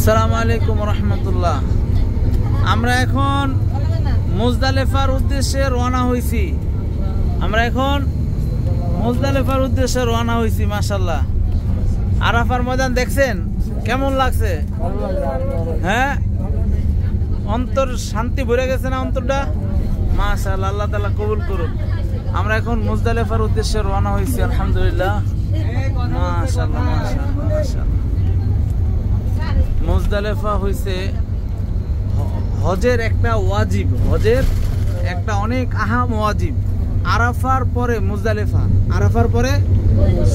আসসালামু আলাইকুম রহমতুল্লাহ। আমরা এখন মুজদালিফার উদ্দেশ্যে রওনা হয়েছি। মাশাআল্লাহ। আরাফার ময়দান দেখছেন কেমন লাগছে? হ্যাঁ, অন্তর শান্তি ভরে গেছে না অন্তরটা? মাশাআল্লাহ, আল্লাহ তাআলা কবুল করুন। আমরা এখন মুজদালিফার উদ্দেশ্যে রওনা হয়েছি আলহামদুলিল্লাহ। মাশাআল্লাহ মাশাআল্লাহ মাশাআল্লাহ। মুজদালিফা হইছে হজের একটা ওয়াজিব, হজের একটা অনেক আহাম ওয়াজিব। আরাফার পরে মুজদালিফা, আরাফার পরে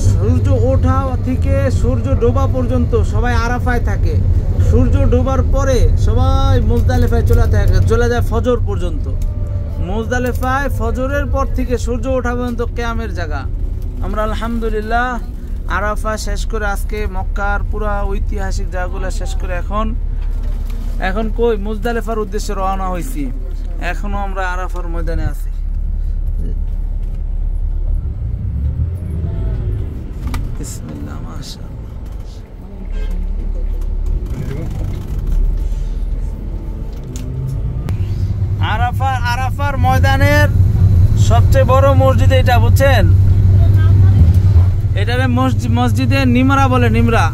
সূর্য ওঠা থেকে সূর্য ডোবা পর্যন্ত সবাই আরাফায় থাকে। সূর্য ডোবার পরে সবাই মুজদালিফায় চলে যায় ফজর পর্যন্ত। মুজদালিফায় ফজরের পর থেকে সূর্য ওঠা পর্যন্ত কিয়ামের জায়গা। আমরা আলহামদুলিল্লাহ আরাফা শেষ করে আজকে মক্কার পুরা ঐতিহাসিক জায়গাগুলো শেষ করে এখন কই মুজদালিফার উদ্দেশ্যে রওনা হয়েছি। এখনো আমরা আরাফার ময়দানে আছি। বিসমিল্লাহ, মাশাআল্লাহ। আরাফার ময়দানের সবচেয়ে বড় মসজিদ এটা, বুঝছেন? এটারে মসজিদে নিমরা বলে, নিমরা।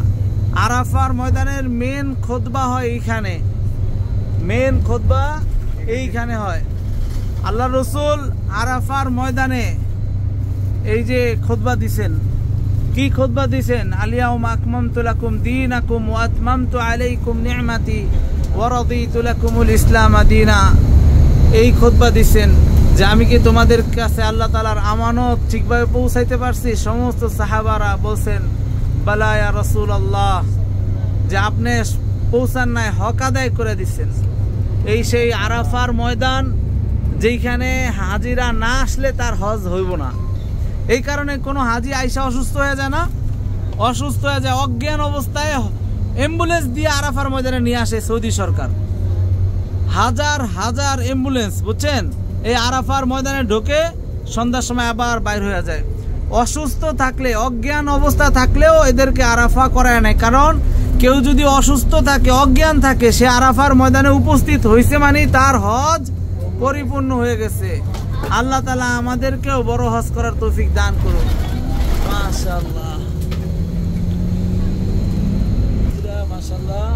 আরাফার ময়দানের মেন খুতবা হয় এইখানে, হয়। আল্লাহ রসুল আরাফার ময়দানে এই যে খুতবা দিছেন, কি খুতবা দিছেন? আলিয়াউমা আকমামতু লাকুম দীনাকুম ওয়া আতমামতু আলাইকুম নি'মাতি ওয়া রাদিতু লাকুমুল ইসলাম দীনা। এই খুতবা দিছেন যে আমি কি তোমাদের কাছে আল্লাহ তাআলার আমানত ঠিকভাবে পৌঁছাইতে পারছি? সমস্ত সাহাবারা বলছেন বালা ইয়া রাসূলুল্লাহ, যে আপনি পৌঁছান নাই, হক আদায় করে দিচ্ছেন। এই সেই আরাফার ময়দান যেখানে হাজিরা না আসলে তার হজ হইব না। এই কারণে কোনো হাজি আইসা অসুস্থ হয়ে যায় না, অজ্ঞান অবস্থায় অ্যাম্বুলেন্স দিয়ে আরাফার ময়দানে নিয়ে আসে সৌদি সরকার। হাজার হাজার অ্যাম্বুলেন্স, বুঝছেন? এই আরাফার ময়দানে ঢোকে, সন্ধ্যার সময় আবার বাইর হয়ে যায়। অসুস্থ থাকলে, অজ্ঞান অবস্থা থাকলেও এদেরকে আরাফা করায় নাই। কারণ কেউ যদি অসুস্থ থাকে, অজ্ঞান থাকে, সে আরাফার ময়দানে উপস্থিত হয়েছে মানে তার হজ পরিপূর্ণ হয়ে গেছে। আল্লাহ তাআলা আমাদেরকেও বড় হজ করার তৌফিক দান করুন। মাশাআল্লাহ মাশাআল্লাহ।